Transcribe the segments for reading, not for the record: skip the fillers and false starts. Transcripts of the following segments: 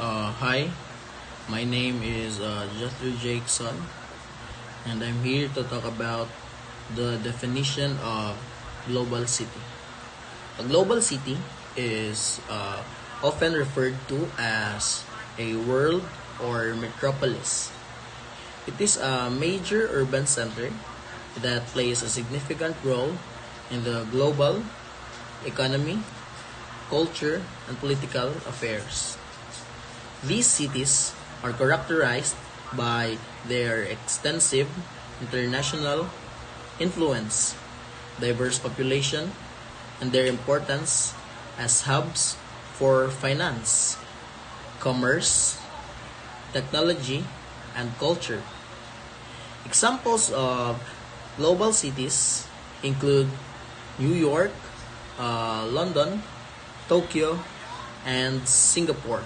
Hi, my name is Jethro Jackson, and I'm here to talk about the definition of global city. A global city is often referred to as a world or metropolis. It is a major urban center that plays a significant role in the global economy, culture, and political affairs. These cities are characterized by their extensive international influence, diverse population, and their importance as hubs for finance, commerce, technology, and culture. Examples of global cities include New York, London, Tokyo, and Singapore.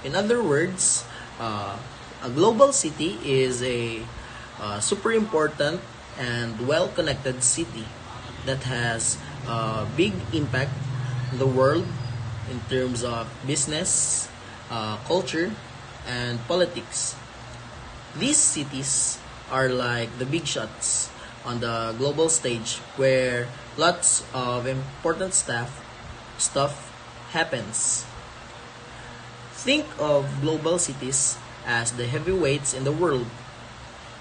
In other words, a global city is a super important and well-connected city that has a big impact in the world in terms of business, culture, and politics. These cities are like the big shots on the global stage where lots of important stuff happens. Think of global cities as the heavyweights in the world.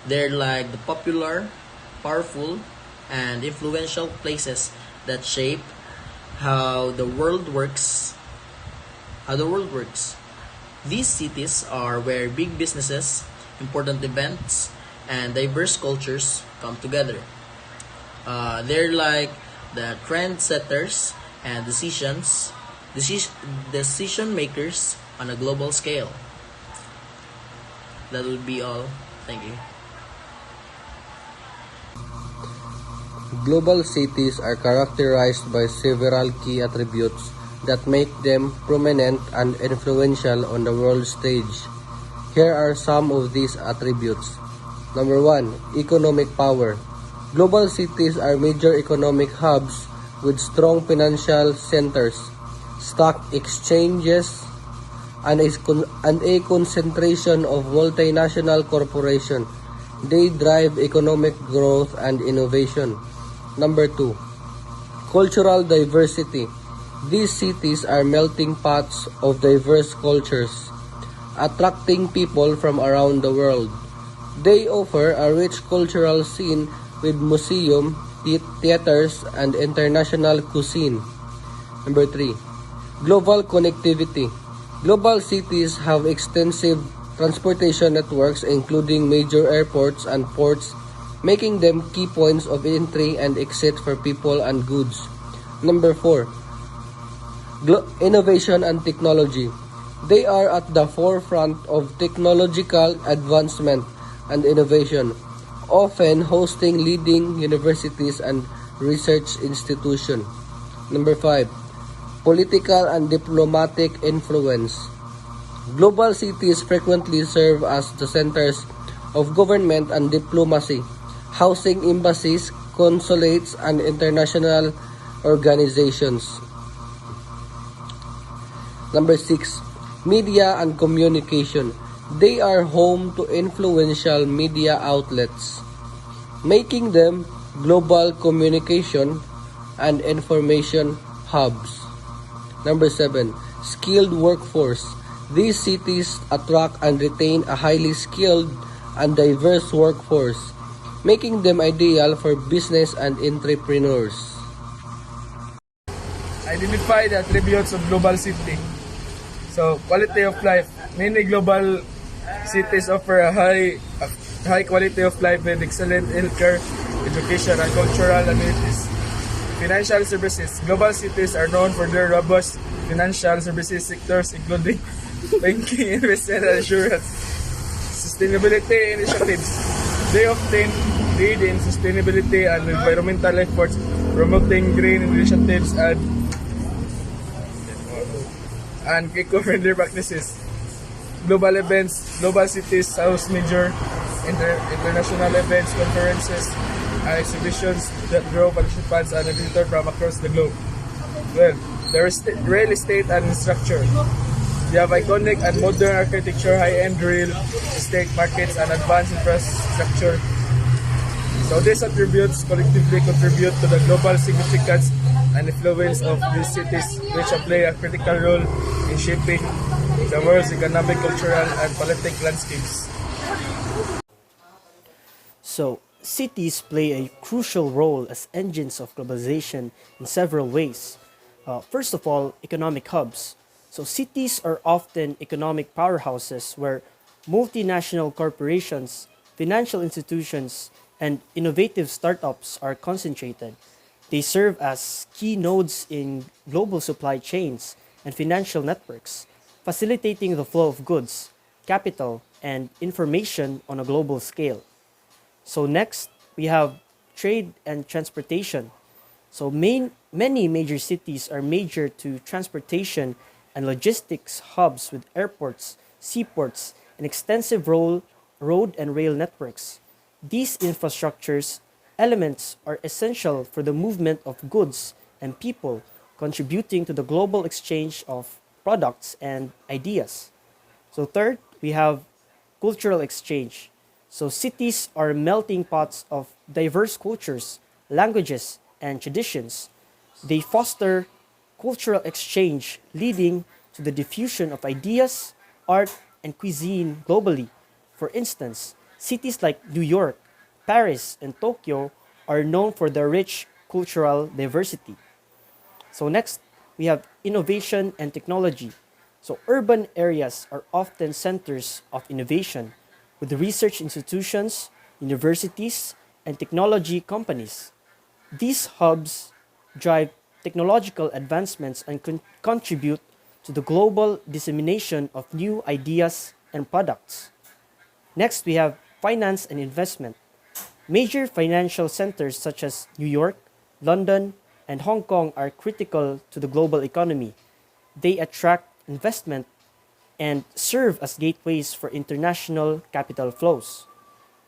They're like the popular, powerful, and influential places that shape how the world works. How the world works. These cities are where big businesses, important events, and diverse cultures come together. They're like the trendsetters and decision makers on a global scale. That will be all. Thank you. Global cities are characterized by several key attributes that make them prominent and influential on the world stage. Here are some of these attributes. Number 1. Economic power. Global cities are major economic hubs with strong financial centers, stock exchanges, and a concentration of multinational corporations. They drive economic growth and innovation. Number 2. Cultural diversity. These cities are melting pots of diverse cultures, attracting people from around the world. They offer a rich cultural scene with museums, theaters, and international cuisine. Number 3. Global connectivity. Global cities have extensive transportation networks including major airports and ports, making them key points of entry and exit for people and goods. Number 4. Innovation and technology. They are at the forefront of technological advancement and innovation, often hosting leading universities and research institutions. Number 5. Political and diplomatic influence. Global cities frequently serve as the centers of government and diplomacy, housing embassies, consulates, and international organizations. Number 6. Media and communication. They are home to influential media outlets, making them global communication and information hubs. Number 7. Skilled workforce. These cities attract and retain a highly skilled and diverse workforce, making them ideal for business and entrepreneurs. Identify the attributes of global city. So, quality of life. Many global cities offer a high quality of life with excellent healthcare, education, and cultural amenities. Financial services. Global cities are known for their robust financial services sectors including banking, investment, and insurance. Sustainability initiatives. They often lead in sustainability and environmental efforts, promoting green initiatives and eco-friendly practices. Global events. Global cities house major international events, conferences, and exhibitions that draw participants and visitors from across the globe. Well, there is real estate and structure. They have iconic and modern architecture, high-end real estate markets, and advanced infrastructure. So these attributes collectively contribute to the global significance and influence of these cities, which play a critical role in shaping the world's economic, cultural, and political landscapes. So, cities play a crucial role as engines of globalization in several ways. First of all, economic hubs. So, cities are often economic powerhouses where multinational corporations, financial institutions, and innovative startups are concentrated. They serve as key nodes in global supply chains and financial networks, facilitating the flow of goods, capital, and information on a global scale. So next, we have trade and transportation. So many major cities are major to transportation and logistics hubs with airports, seaports, and extensive road and rail networks. These infrastructures elements are essential for the movement of goods and people, contributing to the global exchange of products and ideas. So third, we have cultural exchange. So cities are melting pots of diverse cultures, languages, and traditions. They foster cultural exchange, leading to the diffusion of ideas, art, and cuisine globally. For instance, cities like New York, Paris, and Tokyo are known for their rich cultural diversity. So next, we have innovation and technology. So urban areas are often centers of innovation with research institutions, universities, and technology companies. These hubs drive technological advancements and contribute to the global dissemination of new ideas and products. Next, we have finance and investment. Major financial centers such as New York, London, and Hong Kong are critical to the global economy. They attract investment and serve as gateways for international capital flows.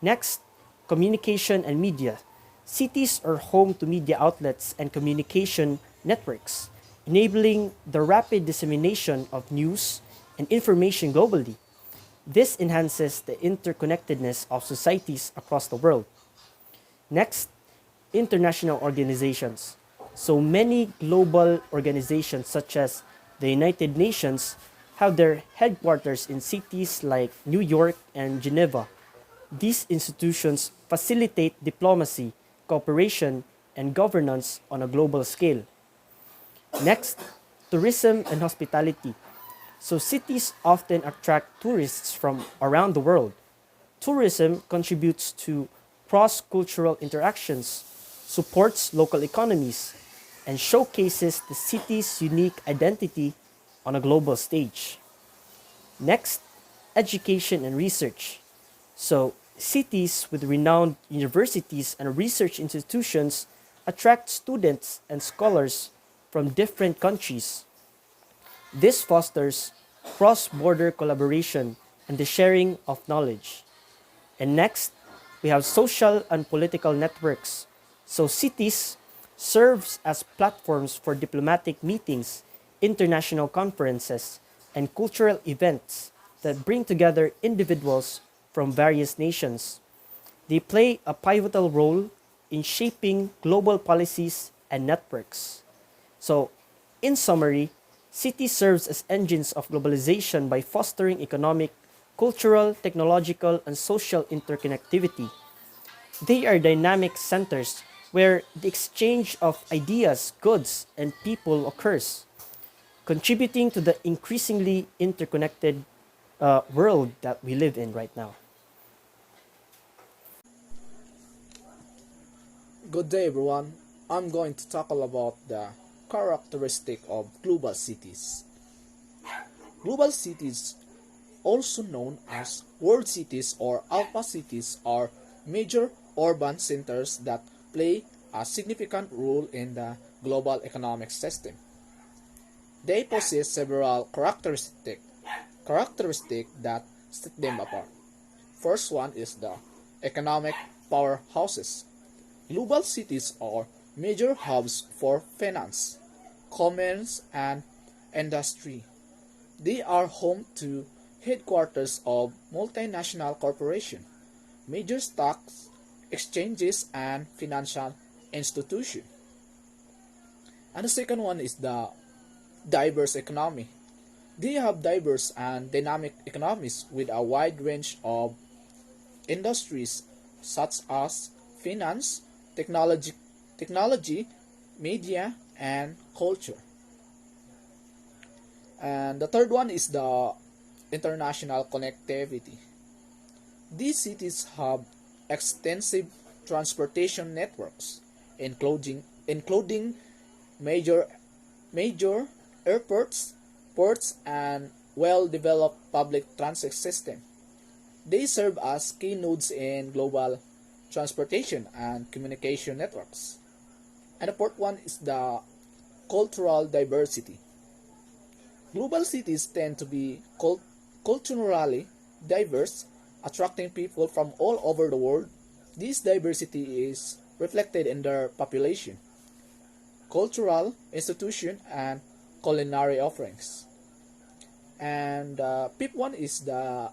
Next, communication and media. Cities are home to media outlets and communication networks, enabling the rapid dissemination of news and information globally. This enhances the interconnectedness of societies across the world. Next, international organizations. So many global organizations such as the United Nations have their headquarters in cities like New York and Geneva. These institutions facilitate diplomacy, cooperation, and governance on a global scale. Next, tourism and hospitality. So cities often attract tourists from around the world. Tourism contributes to cross-cultural interactions, supports local economies, and showcases the city's unique identity on a global stage. Next, education and research. So, cities with renowned universities and research institutions attract students and scholars from different countries. This fosters cross-border collaboration and the sharing of knowledge. And next, we have social and political networks. So cities serves as platforms for diplomatic meetings, international conferences, and cultural events that bring together individuals from various nations. They play a pivotal role in shaping global policies and networks. So, in summary, cities serves as engines of globalization by fostering economic, cultural, technological, and social interconnectivity. They are dynamic centers where the exchange of ideas, goods, and people occurs, contributing to the increasingly interconnected world that we live in right now. Good day everyone. I'm going to talk about the characteristic of global cities. Global cities, also known as world cities or alpha cities, are major urban centers that play a significant role in the global economic system. They possess several characteristics that set them apart. First one is the economic powerhouses. Global cities are major hubs for finance, commerce, and industry. They are home to headquarters of multinational corporations, major stocks, exchanges, and financial institutions. And the second one is the diverse economy. They have diverse and dynamic economies with a wide range of industries such as finance, technology, media, and culture. And the third one is the international connectivity. These cities have extensive transportation networks, including major major airports, ports, and well-developed public transit system. They serve as key nodes in global transportation and communication networks. And the fourth one is the cultural diversity. Global cities tend to be culturally diverse, attracting people from all over the world. This diversity is reflected in their population, cultural institution, and culinary offerings. And the fifth one is the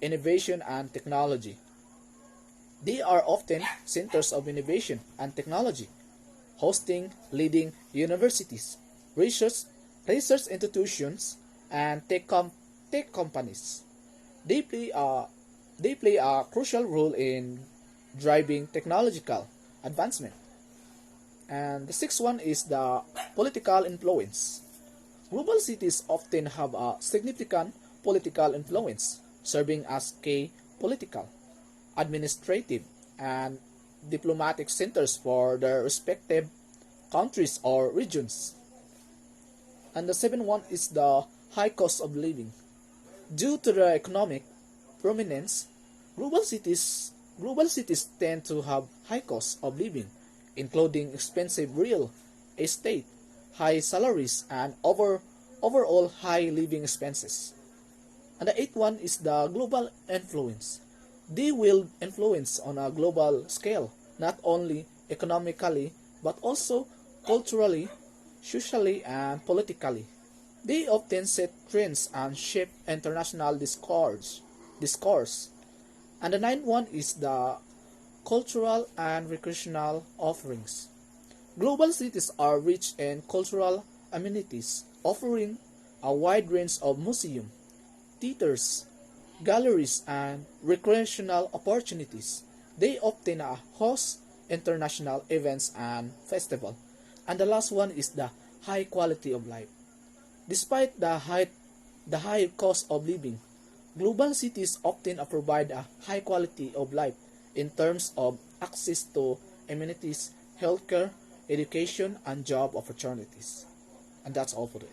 innovation and technology. They are often centers of innovation and technology, hosting leading universities, research institutions, and tech companies. They play a they play a crucial role in driving technological advancement. And the sixth one is the political influence. Global cities often have a significant political influence, serving as key political, administrative, and diplomatic centers for their respective countries or regions. And the seventh one is the high cost of living. Due to their economic prominence, global cities tend to have high costs of living, including expensive real estate, high salaries, and overall high living expenses. And the eighth one is the global influence. They will influence on a global scale, not only economically, but also culturally, socially, and politically. They often set trends and shape international discourse. And the ninth one is the cultural and recreational offerings. Global cities are rich in cultural amenities, offering a wide range of museums, theaters, galleries, and recreational opportunities. They often host international events and festivals. And the last one is the high quality of life. Despite the high cost of living, global cities often provide a high quality of life in terms of access to amenities, healthcare, education, and job opportunities. And that's all for today.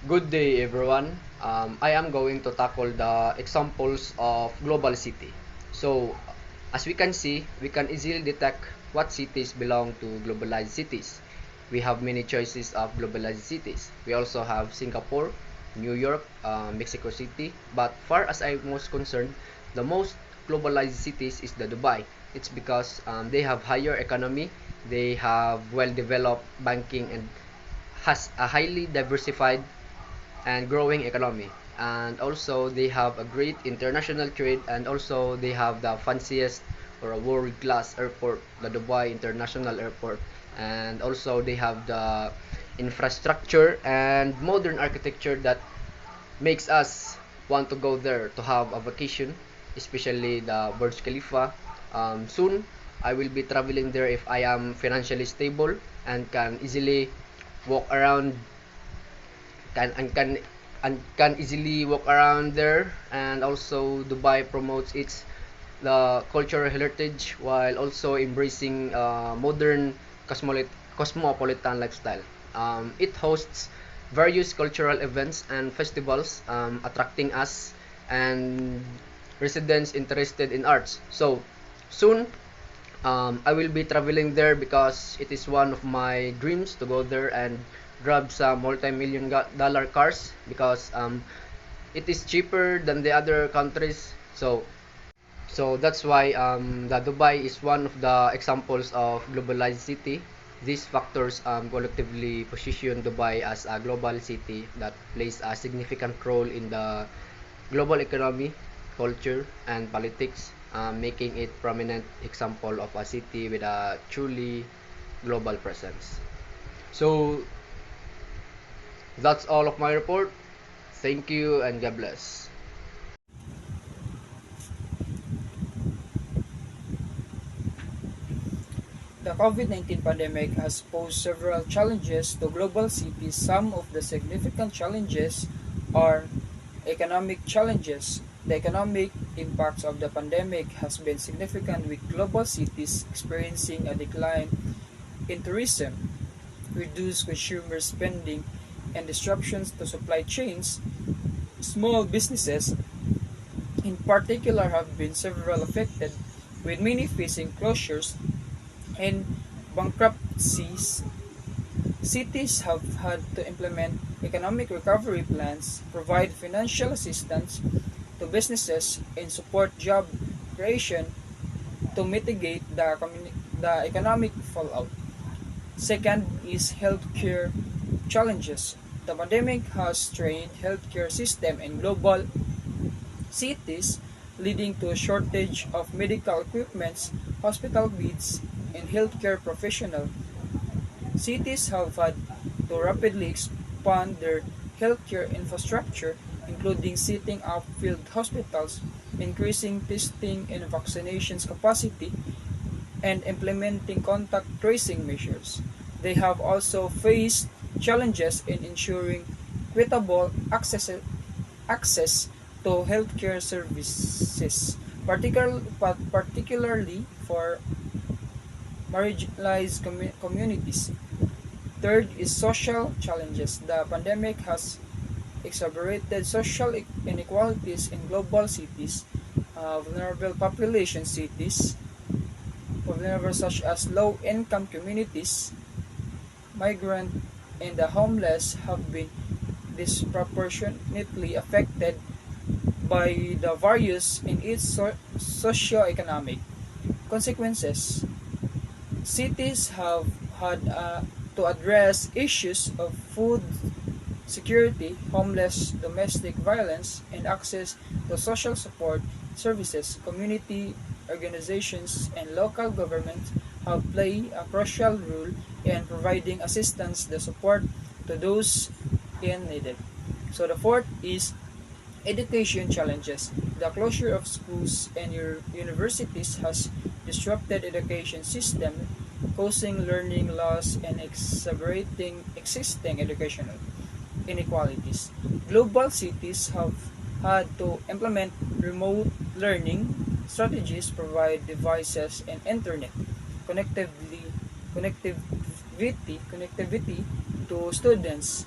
Good day, everyone. I am going to tackle the examples of global city. So, as we can see, we can easily detect what cities belong to globalized cities. We have many choices of globalized cities. We also have Singapore, New York, Mexico City. But far as I'm most concerned, the most globalized cities is the Dubai. It's because they have higher economy, they have well-developed banking, and has a highly diversified and growing economy. And also they have a great international trade, and also they have the fanciest or a world class airport, the Dubai International Airport. And also they have the infrastructure and modern architecture that makes us want to go there to have a vacation, especially the Burj Khalifa. Soon I will be traveling there if I am financially stable and can easily walk around can and can can easily walk around there. And also Dubai promotes its the cultural heritage while also embracing modern cosmopolitan lifestyle. It hosts various cultural events and festivals, attracting us and residents interested in arts. So soon I will be traveling there because it is one of my dreams to go there and grab some multi-million dollar cars, because it is cheaper than the other countries. So that's why the Dubai is one of the examples of globalized city. These factors collectively position Dubai as a global city that plays a significant role in the global economy, culture, and politics, making it prominent example of a city with a truly global presence. So that's all of my report. Thank you and God bless. The COVID-19 pandemic has posed several challenges to global cities. Some of the significant challenges are economic challenges. The economic impacts of the pandemic has been significant, with global cities experiencing a decline in tourism, reduced consumer spending, and disruptions to supply chains. Small businesses in particular have been several affected, with many facing closures and bankruptcies. Cities have had to implement economic recovery plans, provide financial assistance to businesses, and support job creation to mitigate the economic fallout. Second is healthcare challenges. The pandemic has strained healthcare system in global cities, leading to a shortage of medical equipment, hospital beds, and healthcare professionals. Cities have had to rapidly expand their healthcare infrastructure, including setting up field hospitals, increasing testing and vaccinations capacity, and implementing contact tracing measures. They have also faced challenges in ensuring equitable access to healthcare services, particularly for marginalized communities. Third is social challenges. The pandemic has exacerbated social inequalities in global cities. Vulnerable population cities, vulnerable such as low-income communities, migrant, and the homeless have been disproportionately affected by the various in its socio-economic consequences. Cities have had to address issues of food security, homeless, domestic violence, and access to social support services. Community organizations and local governments have played a crucial role in providing assistance and support to those in need. So the fourth is education challenges. The closure of schools and universities has disrupted education system, causing learning loss and exacerbating existing educational inequalities. Global cities have had to implement remote learning strategies, provide devices and internet connectivity to students,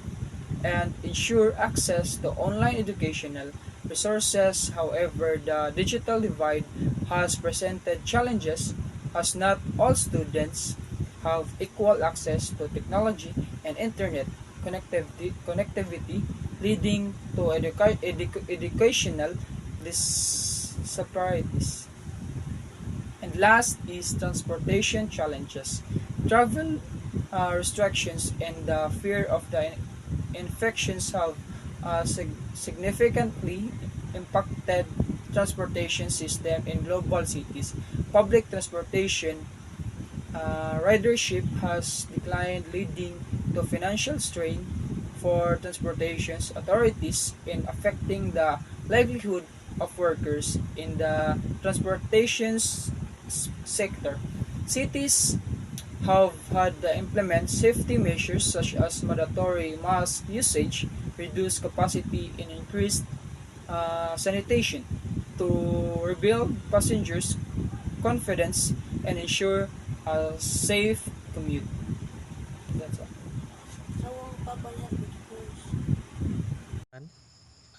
and ensure access to online educational resources. However, the digital divide has presented challenges, as not all students have equal access to technology and internet connectivity, leading to educational disparities. And last is transportation challenges. Travel restrictions and the fear of the infections have significantly impacted transportation system in global cities. Public transportation ridership has declined, leading to financial strain for transportation authorities and affecting the livelihood of workers in the transportation sector. Cities have had to implement safety measures such as mandatory mask usage, reduced capacity, and increased sanitation to rebuild passengers' confidence and ensure a safe commute. That's all.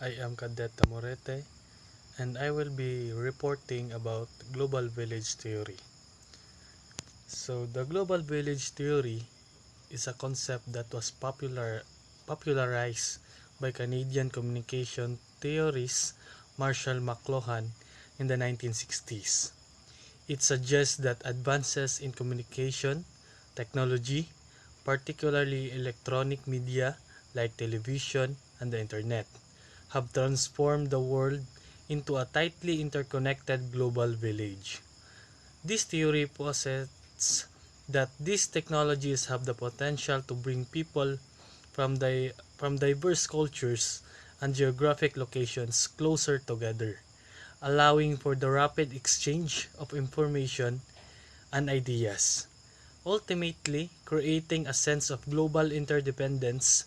I am Cadet Tamorete, and I will be reporting about Global Village Theory. So, the Global Village Theory is a concept that was popularized by Canadian communication theorist Marshall McLuhan in the 1960s. It suggests that advances in communication, Technology, particularly electronic media like television and the internet, have transformed the world into a tightly interconnected global village. This theory posits that these technologies have the potential to bring people from diverse cultures and geographic locations closer together, allowing for the rapid exchange of information and ideas, ultimately creating a sense of global interdependence.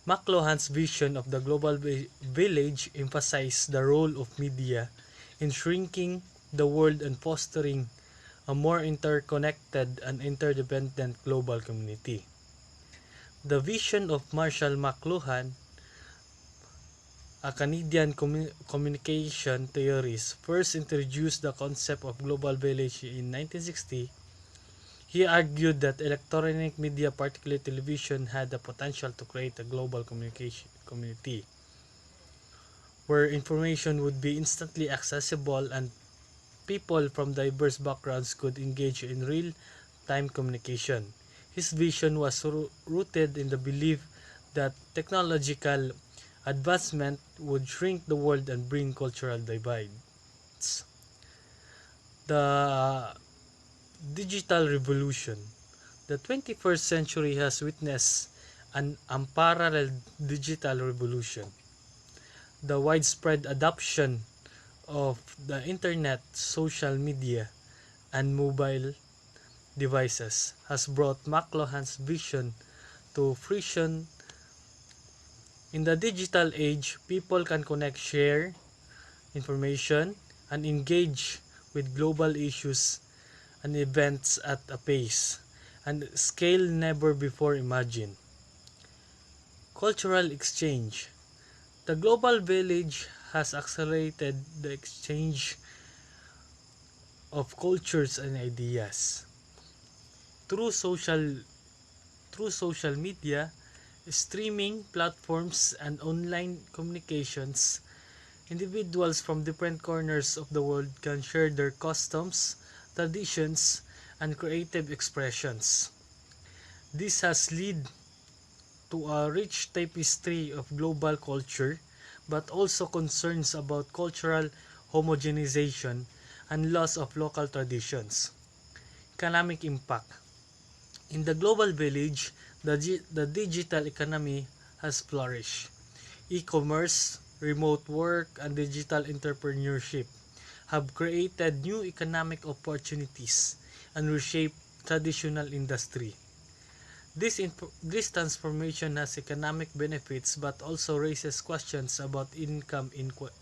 McLuhan's vision of the global village emphasized the role of media in shrinking the world and fostering a more interconnected and interdependent global community. The vision of Marshall McLuhan, a Canadian communication theorist, first introduced the concept of global village in 1960. He argued that electronic media, particularly television, had the potential to create a global communication community where information would be instantly accessible and people from diverse backgrounds could engage in real-time communication. His vision was rooted in the belief that technological advancement would shrink the world and bring cultural divides. The digital revolution. The 21st century has witnessed an unparalleled digital revolution. The widespread adoption of the internet, social media, and mobile devices has brought McLuhan's vision to fruition. In the digital age, people can connect, share information, and engage with global issues and events at a pace and scale never before imagined. Cultural exchange. The global village has accelerated the exchange of cultures and ideas. Through social through social media, streaming platforms, and online communications, individuals from different corners of the world can share their customs, traditions, and creative expressions. This has led to a rich tapestry of global culture, but also concerns about cultural homogenization and loss of local traditions. Economic impact. In the global village, the digital economy has flourished. E-commerce, remote work, and digital entrepreneurship have created new economic opportunities and reshaped traditional industry. This transformation has economic benefits but also raises questions about income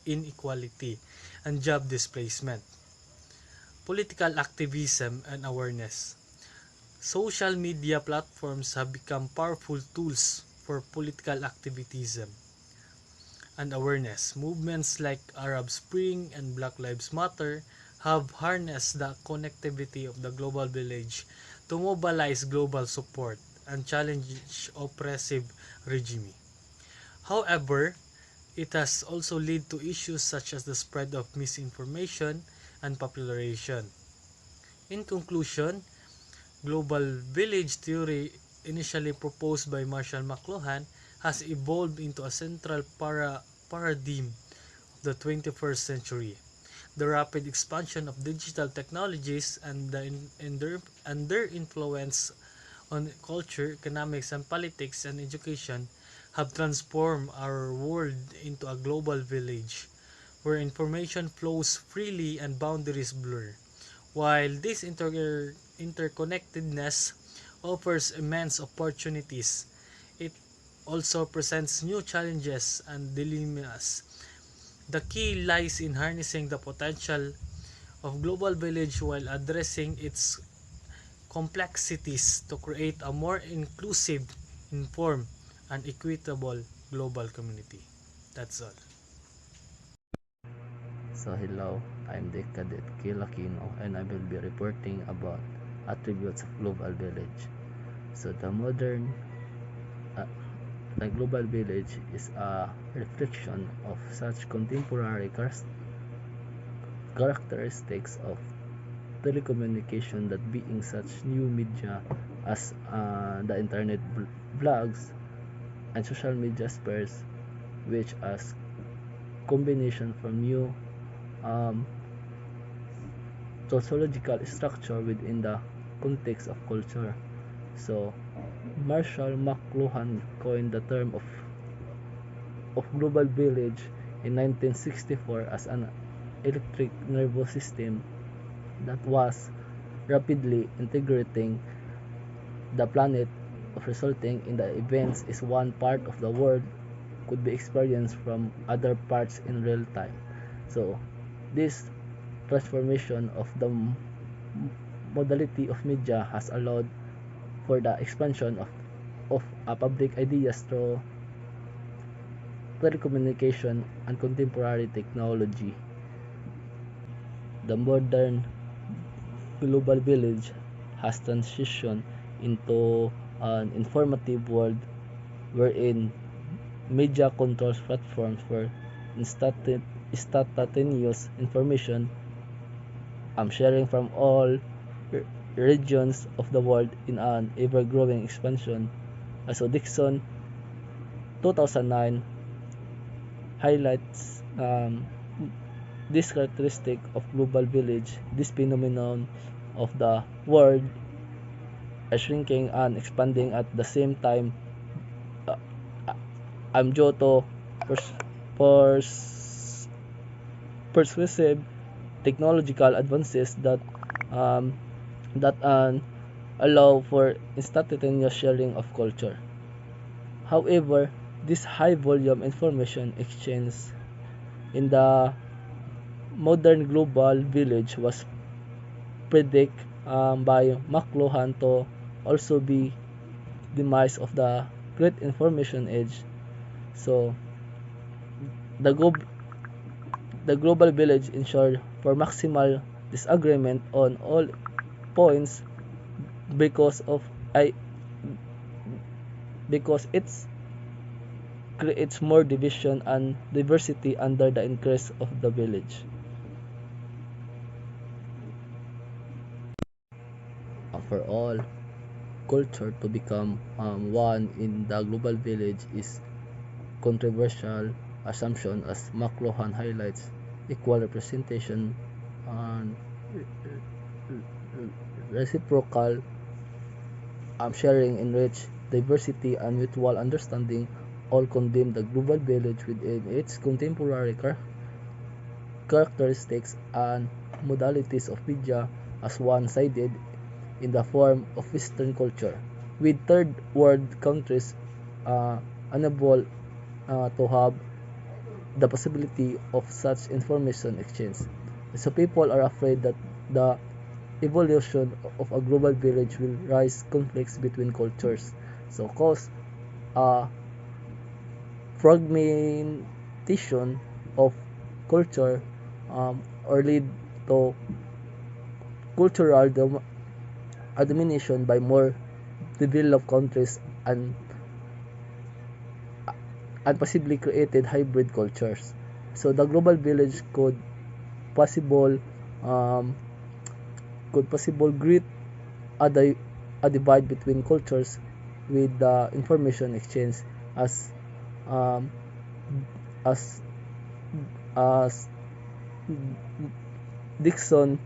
inequality and job displacement. Political activism and awareness. Social media platforms have become powerful tools for political activism and awareness. Movements like Arab Spring and Black Lives Matter have harnessed the connectivity of the global village to mobilize global support and challenge oppressive regime. However, it has also led to issues such as the spread of misinformation and popularization. In conclusion, global village theory, initially proposed by Marshall McLuhan, has evolved into a central paradigm of the 21st century. The rapid expansion of digital technologies and their influence on culture, economics, and politics and education have transformed our world into a global village where information flows freely and boundaries blur. While this interconnectedness offers immense opportunities, it also presents new challenges and dilemmas. The key lies in harnessing the potential of global village while addressing its complexities to create a more inclusive, informed, and equitable global community. That's all. So hello, I'm the Cadet Kilakino and I will be reporting about attributes of global village. So uh, the global village is a reflection of such contemporary characteristics of telecommunication that being such new media as the internet blogs and social media spheres, which as combination from new um, sociological structure within the context of culture. So Marshall McLuhan coined the term of global village in 1964 as an electric nervous system that was rapidly integrating the planet, of resulting in the events is one part of the world could be experienced from other parts in real time. So this transformation of the modality of media has allowed for the expansion of public ideas through telecommunication and contemporary technology. The modern global village has transitioned into an informative world wherein media controls platforms for instantaneous information sharing from all regions of the world in an ever-growing expansion. So Dixon 2009 highlights this characteristic of global village, this phenomenon of the world shrinking and expanding at the same time. Due persuasive technological advances that allow for instantaneous sharing of culture. However, this high volume information exchange in the modern global village was predict by McLuhan to also be demise of the great information age. So the global village ensured for maximal disagreement on all points because it creates more division and diversity under the increase of the village. For all culture to become one in the global village is controversial assumption, as McLuhan highlights. Equal representation and reciprocal sharing enrich diversity and mutual understanding all condemn the global village within its contemporary characteristics and modalities of media as one-sided in the form of Western culture, with third world countries unable to have the possibility of such information exchange. So people are afraid that the evolution of a global village will raise conflicts between cultures, so cause fragmentation of culture or lead to cultural domination by more developed countries and possibly created hybrid cultures. So the global village could possible create a divide between cultures with the information exchange as Dixon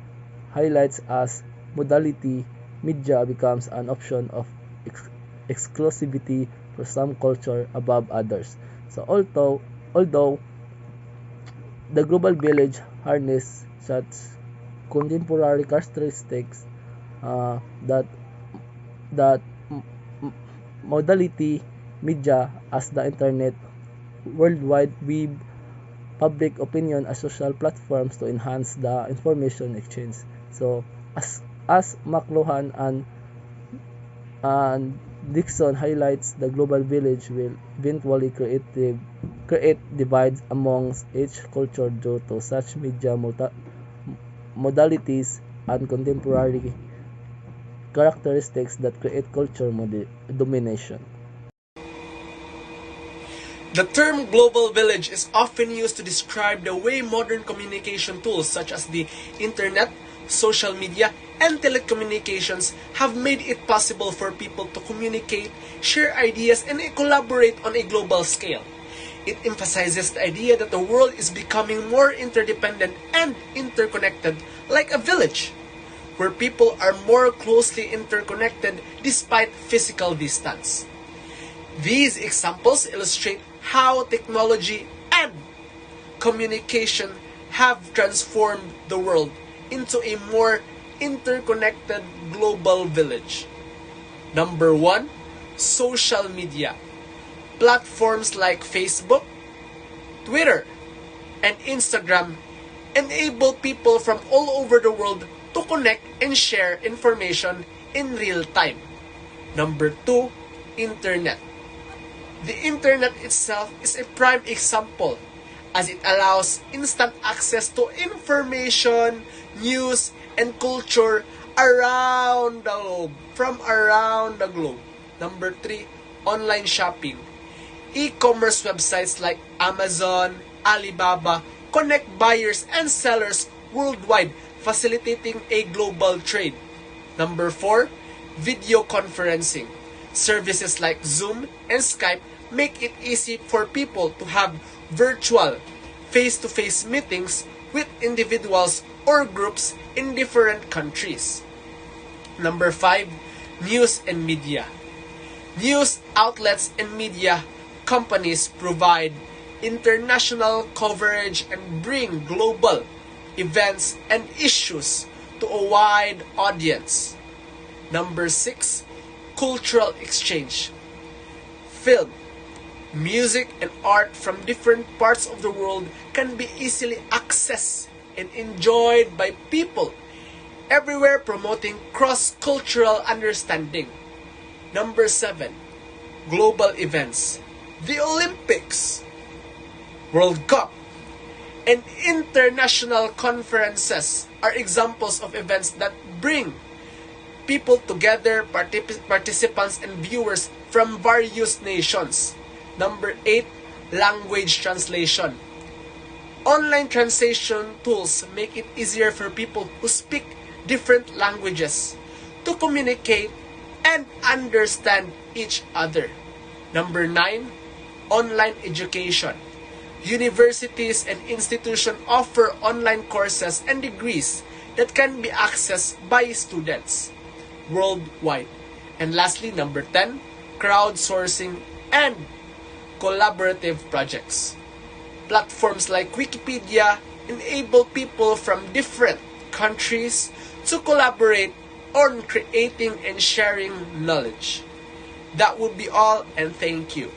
highlights as modality media becomes an option of exclusivity for some culture above others. So although the global village harness such contemporary characteristics that modality media as the internet, worldwide web, public opinion as social platforms to enhance the information exchange. So as McLuhan and Dixon highlights, the global village will eventually create divides amongst each culture due to such media modalities and contemporary characteristics that create culture domination. The term global village is often used to describe the way modern communication tools such as the internet, social media, and telecommunications have made it possible for people to communicate, share ideas, and collaborate on a global scale. It emphasizes the idea that the world is becoming more interdependent and interconnected, like a village, where people are more closely interconnected despite physical distance. These examples illustrate how technology and communication have transformed the world into a more interconnected global village. Number 1, social media. Platforms like Facebook, Twitter, and Instagram enable people from all over the world to connect and share information in real time. Number 2, Internet. The Internet itself is a prime example, as it allows instant access to information, news, and culture from around the globe. Number 3, online shopping. E-commerce websites like Amazon, Alibaba connect buyers and sellers worldwide, facilitating a global trade. Number 4, video conferencing. Services like Zoom and Skype make it easy for people to have virtual, face-to-face meetings with individuals or groups in different countries. Number 5, news and media. News outlets and media companies provide international coverage and bring global events and issues to a wide audience. Number 6, cultural exchange. Film, music, and art from different parts of the world can be easily accessed and enjoyed by people everywhere, promoting cross-cultural understanding. Number 7, global events. The Olympics, World Cup, and international conferences are examples of events that bring people together, participants and viewers from various nations. Number 8, language translation. Online translation tools make it easier for people who speak different languages to communicate and understand each other. Number 9, online education. Universities and institutions offer online courses and degrees that can be accessed by students worldwide. And lastly, number 10, crowdsourcing and collaborative projects. Platforms like Wikipedia enable people from different countries to collaborate on creating and sharing knowledge. That would be all, and thank you.